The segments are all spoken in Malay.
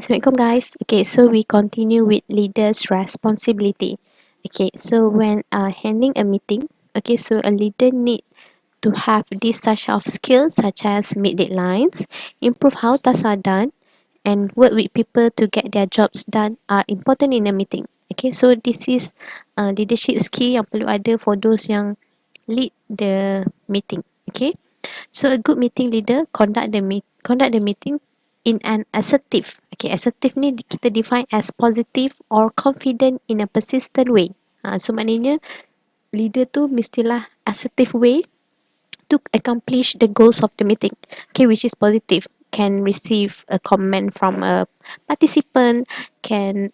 Assalamualaikum guys. Okay, so we continue with leaders' responsibility. Okay, so when handling a meeting, okay, so a leader need to have this such of skills such as meet deadlines, improve how tasks are done, and work with people to get their jobs done are important in a meeting. Okay, so this is leadership skill yang perlu ada for those yang lead the meeting. Okay. So a good meeting leader conduct the meeting in an assertive. Okay, assertive ni kita define as positive or confident in a persistent way. So maknanya leader tu mestilah assertive way to accomplish the goals of the meeting. Okay, which is positive. Can receive a comment from a participant, can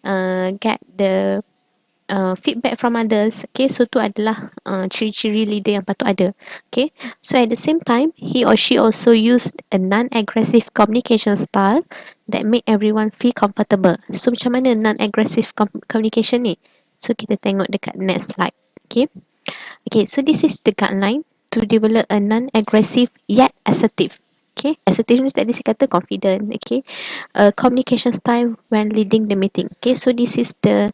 get the feedback from others. Okay, so tu adalah ciri-ciri leader yang patut ada. Okay, so at the same time he or she also used a non-aggressive communication style that make everyone feel comfortable. So macam mana non-aggressive communication ni? So kita tengok dekat next slide. Okay, so this is the guideline to develop a non-aggressive yet assertive. Okay, assertive ni tadi saya kata confident. Okay, communication style when leading the meeting. Okay, so this is the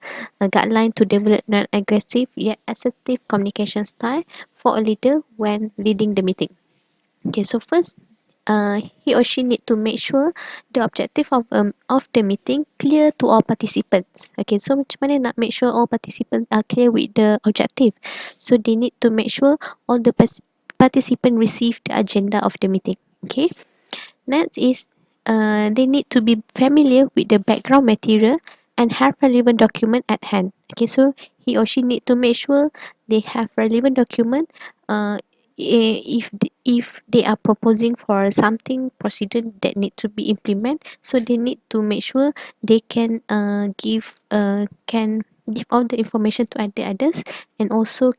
guideline to develop non-aggressive yet assertive communication style for a leader when leading the meeting. Okay, so first, he or she need to make sure the objective of the meeting clear to all participants. Okay, so macam mana nak make sure all participants are clear with the objective? So they need to make sure all the participants receive the agenda of the meeting. Okay. Next is they need to be familiar with the background material and have relevant document at hand. Okay, so he or she need to make sure they have relevant document if they are proposing for something procedure that need to be implement, so they need to make sure they can give all the information to the others, and also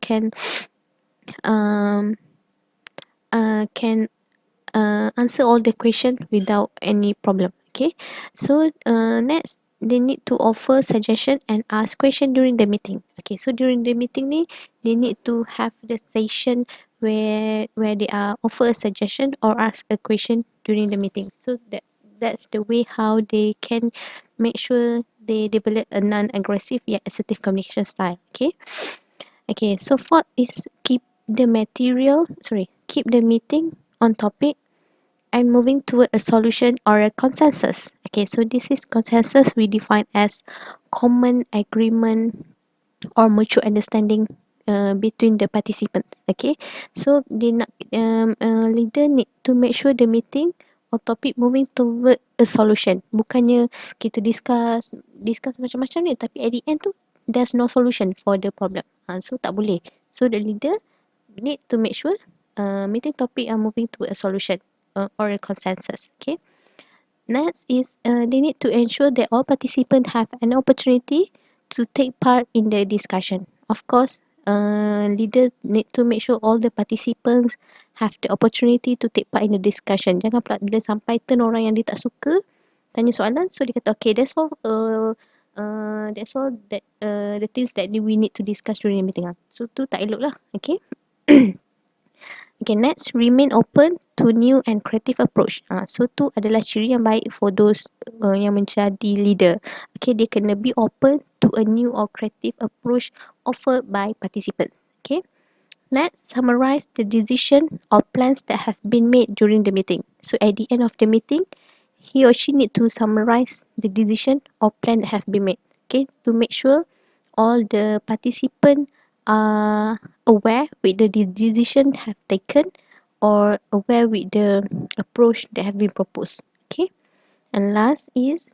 um can answer all the question without any problem. Okay, so next they need to offer suggestion and ask question during the meeting. Okay, so during the meeting ni they need to have the session where they are offer a suggestion or ask a question during the meeting. So that's the way how they can make sure they develop a non-aggressive yet assertive communication style. Okay. Okay, so fourth is keep the meeting on topic and moving toward a solution or a consensus. Okay, so this is consensus we define as common agreement or mutual understanding between the participants. Okay, so leader need to make sure the meeting or topic moving toward a solution. Bukannya kita discuss macam-macam ni, tapi at the end tu there's no solution for the problem. So tak boleh. So the leader need to make sure meeting topic are moving to a solution or a consensus. Okay. Next is they need to ensure that all participants have an opportunity to take part in the discussion. Of course, leader need to make sure all the participants have the opportunity to take part in the discussion. Jangan pula bila sampai turn orang yang dia tak suka tanya soalan, so dia kata okay, that's all that the things that we need to discuss during the meeting. So tu tak elok lah. Okay. Okay, next, remain open to new and creative approach. So tu adalah ciri yang baik for those yang menjadi leader. Okay, dia kena be open to a new or creative approach offered by participants. Okay. Next, summarize the decision or plans that have been made during the meeting. So at the end of the meeting, he or she need to summarize the decision or plan that have been made. Okay, to make sure all the participants are aware with the decision have taken or aware with the approach that have been proposed. Okay, and last is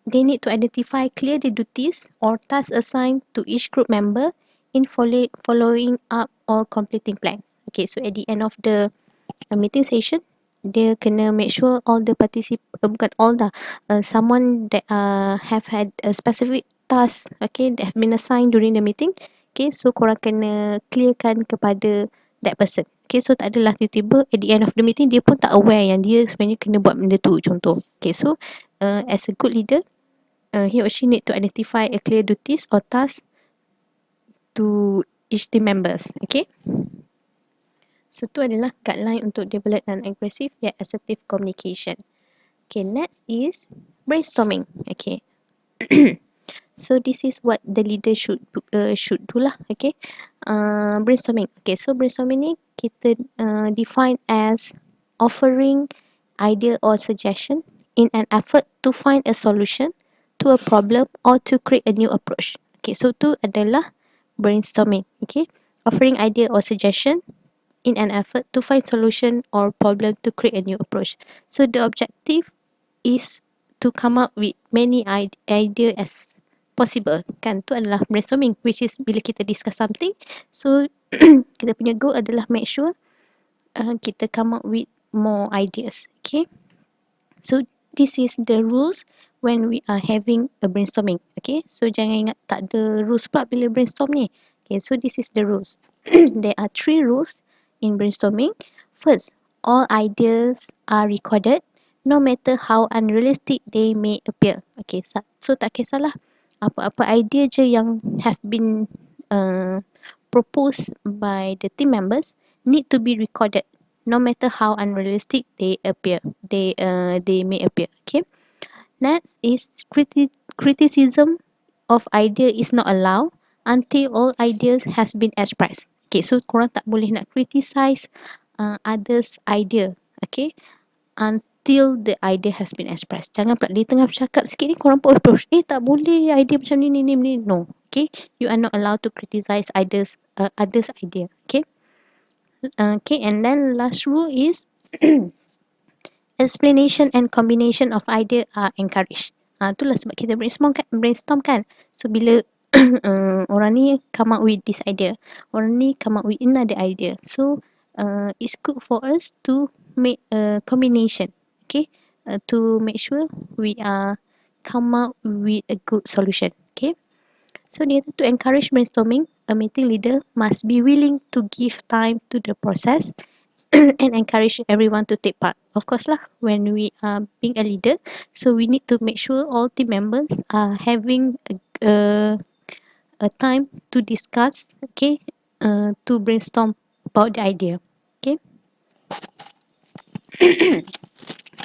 they need to identify clear the duties or tasks assigned to each group member in following up or completing plans. Okay, so at the end of the meeting session, dia kena make sure all the bukan all dah, someone that have had a specific task, okay, that have been assigned during the meeting. Okay, so korang kena clearkan kepada that person. Okay, so tak adalah tiba-tiba at the end of the meeting dia pun tak aware yang dia sebenarnya kena buat benda tu, contoh. Okay, so as a good leader, he or she need to identify a clear duties or tasks to each team members. Okay. So tu adalah guideline untuk develop non-aggressive yet assertive communication. Okay, next is brainstorming. Okay. So this is what the leader should do lah. Okay. Brainstorming. Okay, so brainstorming ni kita define as offering idea or suggestion in an effort to find a solution to a problem or to create a new approach. Okay, so tu adalah brainstorming. Okay, offering idea or suggestion in an effort to find solution or problem to create a new approach. So the objective is to come up with many idea as possible, kan? Tu adalah brainstorming, which is bila kita discuss something, so kita punya goal adalah make sure kita come up with more ideas. Okay, so this is the rules when we are having a brainstorming. Okay, so jangan ingat tak ada rules pula bila brainstorm ni. Okay, so this is the rules. There are 3 rules in brainstorming. First, all ideas are recorded no matter how unrealistic they may appear. Okay, so tak kisahlah apa-apa idea je yang have been proposed by the team members need to be recorded no matter how unrealistic they may appear. Okay, next is criticism of idea is not allowed until all ideas has been expressed. Okay, so korang tak boleh nak criticize others idea. Okay, until the idea has been expressed. Jangan pula di tengah bercakap sikit ni korang pun approach, tak boleh idea macam ni. No. Okay, you are not allowed to criticize others idea. Okay. Okay, and then last rule is explanation and combination of idea are encouraged. Itulah sebab kita brainstorm kan. So bila orang ni come up with this idea, orang ni come up with another idea. So it's good for us to make a combination. Okay, to make sure we are come up with a good solution. Okay. So to encourage brainstorming, a meeting leader must be willing to give time to the process and encourage everyone to take part. Of course lah, when we are being a leader, so we need to make sure all team members are having a time to discuss, okay, to brainstorm about the idea. Okay.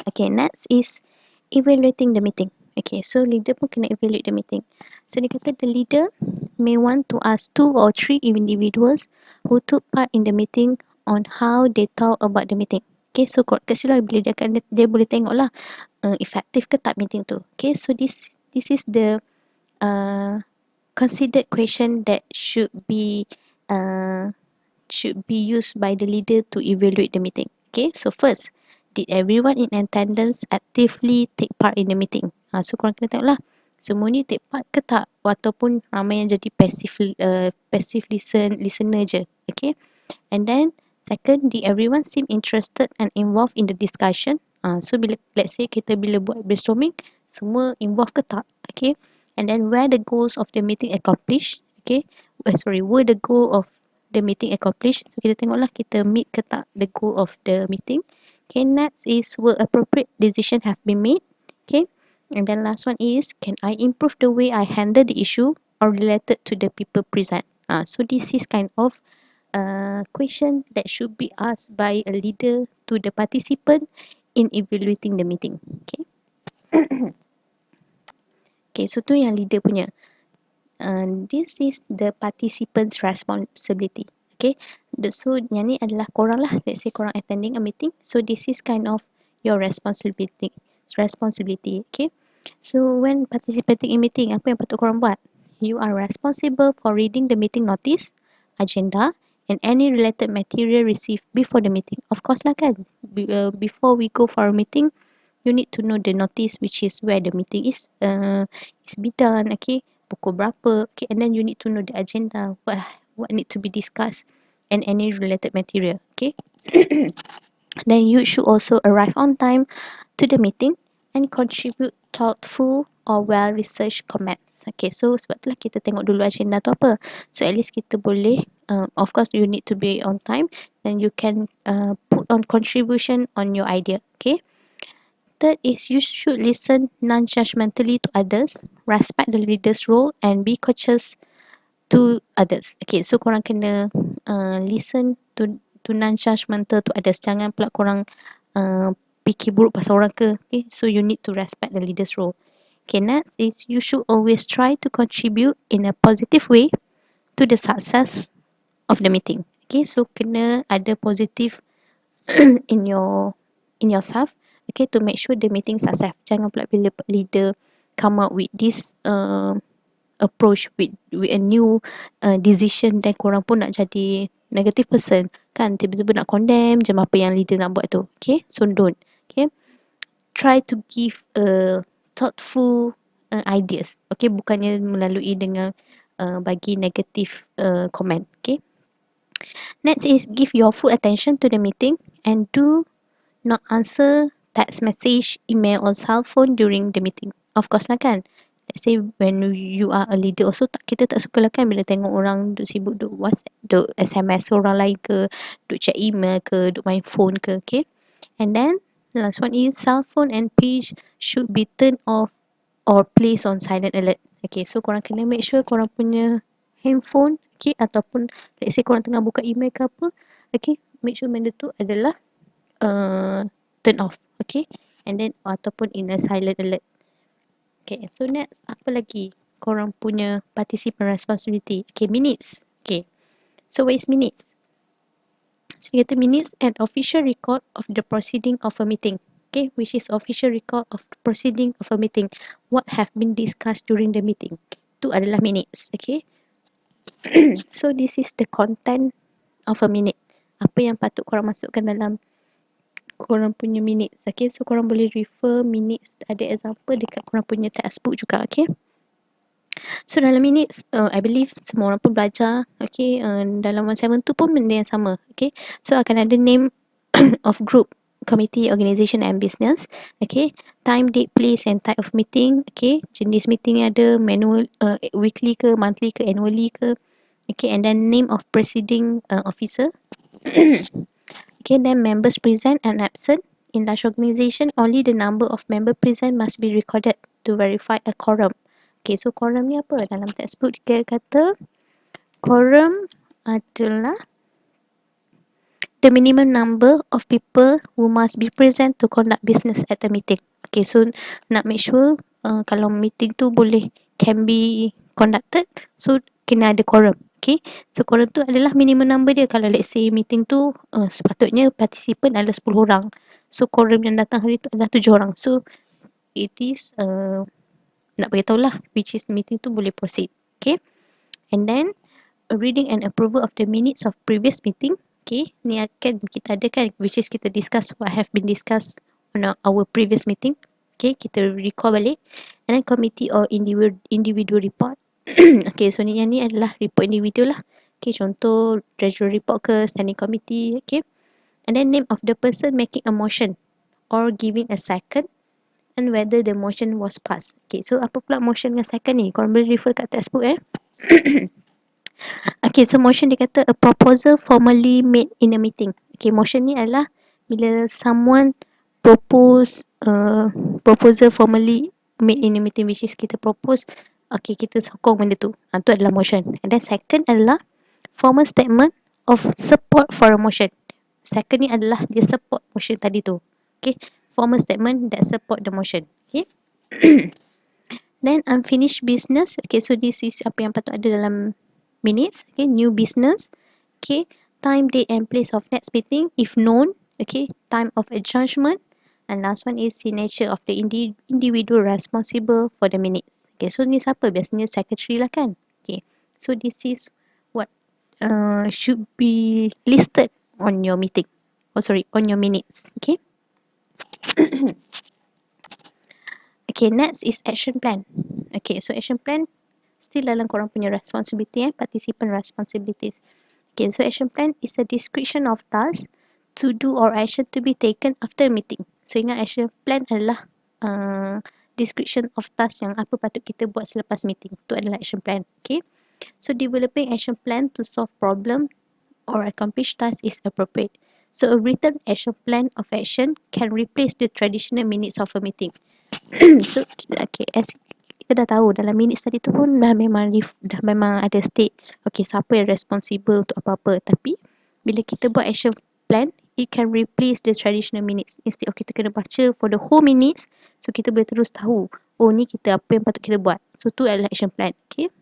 Okay, next is evaluating the meeting. Okay, so leader pun kena evaluate the meeting. So dia kata the leader may want to ask 2 or 3 individuals who took part in the meeting on how they thought about the meeting. Okay, so kat situ lah bila dia boleh tengok lah effective ke tak meeting tu. Okay, so this is the considered question that should be used by the leader to evaluate the meeting. Okay, so first, did everyone in attendance actively take part in the meeting? So korang kena tengok lah, semua ni take part ke tak, ataupun ramai yang jadi passive listener je. Okay, and then second, did everyone seem interested and involved in the discussion? So bila let's say bila buat brainstorming, semua involved ke tak? Okay, and then where the goals of the meeting accomplished? Okay, were the goal of the meeting accomplished? So kita tengoklah kita meet ke tak the goal of the meeting. Okay, next is will appropriate decision have been made? Okay, and then last one is can I improve the way I handle the issue or related to the people present? So this is kind of question that should be asked by a leader to the participant in evaluating the meeting. Okay. Okay, so tu yang leader punya. This is the participants' responsibility. Okay, so yang ni adalah korang lah. Let's say korang attending a meeting, so this is kind of your responsibility. Okay, so when participating in meeting, apa yang patut korang buat? You are responsible for reading the meeting notice, agenda, and any related material received before the meeting. Of course lah kan, before we go for a meeting, you need to know the notice, which is where the meeting is be done. Okay, pukul berapa. Okay, and then you need to know the agenda, what need to be discussed, and any related material. Okay. Then you should also arrive on time to the meeting and contribute thoughtful or well-researched comments. Okay, so sebab itulah kita tengok dulu agenda tu apa. So at least kita boleh, of course you need to be on time, then you can put on contribution on your idea. Okay. Third is you should listen non-judgmentally to others, respect the leader's role and be courteous to others. Okay, so korang kena listen to non-judgmental to others. Jangan pula korang fikir buruk pasal orang ke. Okay, so you need to respect the leader's role. Okay, next is you should always try to contribute in a positive way to the success of the meeting. Okay, so kena ada positive in yourself, okay, to make sure the meeting success. Jangan pula bila leader come up with this approach with a new decision, dan korang pun nak jadi negative person kan, tiba-tiba nak condemn je apa yang leader nak buat tu. Okay, so don't. Okay, try to give thoughtful ideas. Okay, bukannya melalui dengan bagi negative comment. Okay, next is give your full attention to the meeting and do not answer text message, email or cell phone during the meeting. Of course lah kan. Let's say when you are a leader also, kita tak suka lah kan bila tengok orang duk sibuk duk WhatsApp, duk SMS orang lain ke, duk check email ke, duk main phone ke. Okay, and then last one is cell phone and page should be turned off or placed on silent alert. Okay, so korang kena make sure korang punya handphone, okay, ataupun let's say korang tengah buka email ke apa, okay, make sure benda tu adalah turn off. Okay, and then ataupun in a silent alert. Okay, so next apa lagi korang punya participant responsibility? Okay, minutes. Okay, so what is minutes? So kita minutes an official record of the proceeding of a meeting. Okay, which is official record of the proceeding of a meeting, what have been discussed during the meeting. Itu adalah minutes. Okay, so this is the content of a minute. Apa yang patut korang masukkan dalam korang punya minutes. Okay, so korang boleh refer minutes, ada example dekat korang punya textbook juga. Okay, so dalam minutes I believe semua orang pun belajar. Okay, dalam 172 pun benda yang sama. Okay, so akan ada name of group, committee, organisation and business. Okay, time, date, place and type of meeting. Okay, jenis meeting ada manual, weekly ke, monthly ke, annually ke. Okay, and then name of presiding officer. Okay, then members present and absent. In large organisation, only the number of member present must be recorded to verify a quorum. Okay, so quorum ni apa? Dalam textbook dia kata quorum adalah the minimum number of people who must be present to conduct business at a meeting. Okay, so nak make sure kalau meeting tu can be conducted, so kena ada quorum. Okay, so quorum tu adalah minimum number dia. Kalau let's say meeting tu sepatutnya participant adalah 10 orang, so quorum yang datang hari tu adalah 7 orang. So it is nak beritahu lah which is meeting tu boleh proceed. Okay, and then reading and approval of the minutes of previous meeting. Okay, ni akan kita ada kan, which is kita discuss what have been discussed on our previous meeting. Okay, kita recall balik. And then committee or individual report. Okay, so yang ni adalah report individual lah. Okay, contoh treasury report ke, standing committee. Okay, and then name of the person making a motion or giving a second and whether the motion was passed. Okay, so apa pula motion dengan second ni? Korang boleh refer kat textbook Okay, so motion dia kata a proposal formally made in a meeting. Okay, motion ni adalah bila someone propose proposal formally made in a meeting, which is kita propose, okay, kita sokong benda tu. Tu adalah motion. And then second adalah formal statement of support for a motion. Second ni adalah dia support motion tadi tu. Okay, formal statement that support the motion. Okay. Then unfinished business. Okay, so this is apa yang patut ada dalam minutes. Okay, new business. Okay, time, date and place of next meeting if known. Okay, time of adjournment. And last one is signature of the individual responsible for the minutes. Okay, so ni siapa? Biasanya secretary lah kan. Okay, so this is what should be listed on your meeting. On your minutes. Okay. Okay, next is action plan. Okay, so action plan still dalam korang punya responsibility, participant responsibilities. Okay, so action plan is a description of tasks to do or action to be taken after meeting. So ingat, action plan adalah description of task yang apa patut kita buat selepas meeting. Itu adalah action plan. Okay, so developing action plan to solve problem or accomplish task is appropriate. So a written action plan of action can replace the traditional minutes of a meeting. So okay, as kita dah tahu dalam minutes tadi tu pun dah memang ada state, okay, siapa yang responsible untuk apa-apa. Tapi bila kita buat action plan, it can replace the traditional minutes. Instead of kita kena baca for the whole minutes, so kita boleh terus tahu, oh ni kita apa yang patut kita buat. So tu adalah action plan. Okay.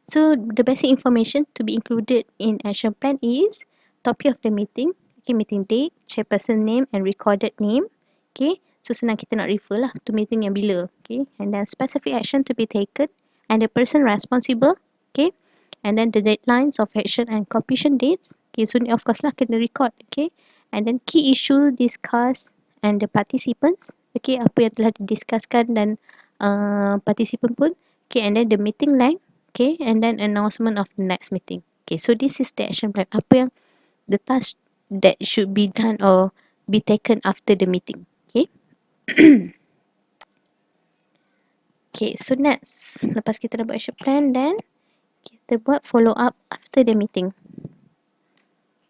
So the basic information to be included in action plan is topic of the meeting, okay, meeting date, chairperson name and recorded name. Okay, so senang kita nak refer lah to meeting yang bila. Okay, and then specific action to be taken and the person responsible. Okay, and then the deadlines of action and completion dates. Okay, so ni of course lah kena record. Okay, and then key issue discussed and the participants. Okay, apa yang telah didiscusskan dan participant pun. Okay, and then the meeting length. Okay, and then announcement of the next meeting. Okay, so this is the action plan. Apa yang the task that should be done or be taken after the meeting. Okay. Okay, so next, lepas kita dah buat action plan, then kita buat follow up after the meeting.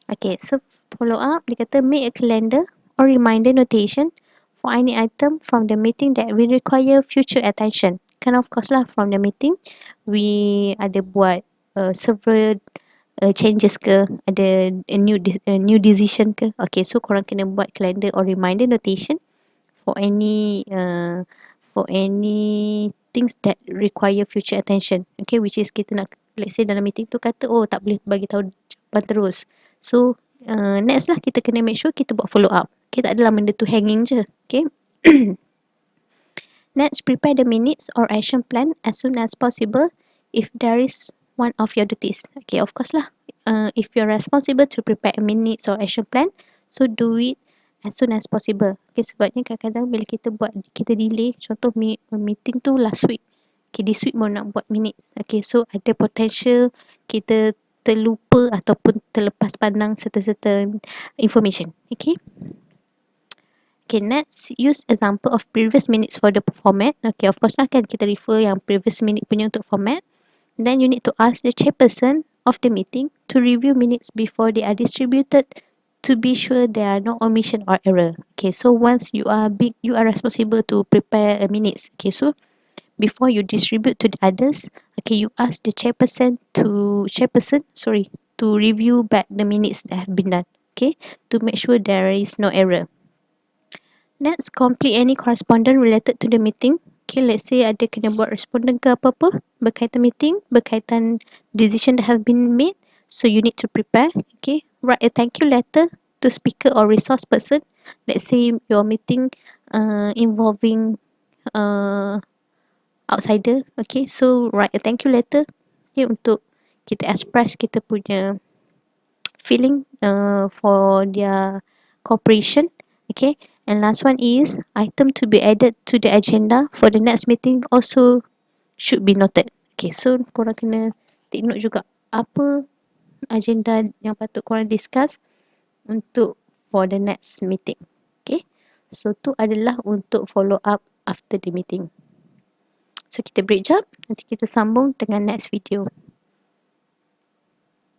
Okay, so follow up, dia kata make a calendar or reminder notation for any item from the meeting that will require future attention. Kan of course lah, from the meeting, we ada buat several changes ke, ada a new decision ke. Okay, so korang kena buat calendar or reminder notation for any things that require future attention. Okay, which is kita nak, let's say dalam meeting tu kata, oh tak boleh bagi tahu jawapan terus. So next lah kita kena make sure kita buat follow up. Okay, tak adalah benda tu hanging je. Okay. Next, prepare the minutes or action plan as soon as possible if there is one of your duties. Okay, of course lah. If you're responsible to prepare a minutes or action plan, so do it as soon as possible. Okay, sebabnya kadang-kadang bila kita buat, kita delay, contoh meeting tu last week. Okay, this week baru nak buat minutes. Okay, so ada potential kita terlupa ataupun terlepas pandang certain information. Okay. Okay, next, use example of previous minutes for the format. Okay, of course lah kan kita refer yang previous minute punya untuk format. Then you need to ask the chairperson of the meeting to review minutes before they are distributed to be sure there are no omission or error. Okay, so once you are responsible to prepare a minutes. Okay, so before you distribute to the others, okay, you ask the chairperson to review back the minutes that have been done. Okay, to make sure there is no error. Next, complete any correspondence related to the meeting. Okay, let's say ada kena buat responden ke apa-apa berkaitan meeting, berkaitan decision that have been made. So you need to prepare. Okay, write a thank you letter to speaker or resource person. Let's say your meeting involving outsider. Okay, so write a thank you letter. Okay, untuk kita express kita punya feeling for their cooperation. Okay, and last one is item to be added to the agenda for the next meeting also should be noted. Okay, so korang kena take note juga apa agenda yang patut korang discuss untuk for the next meeting. Okay, so tu adalah untuk follow up after the meeting. So kita break jap, nanti kita sambung dengan next video.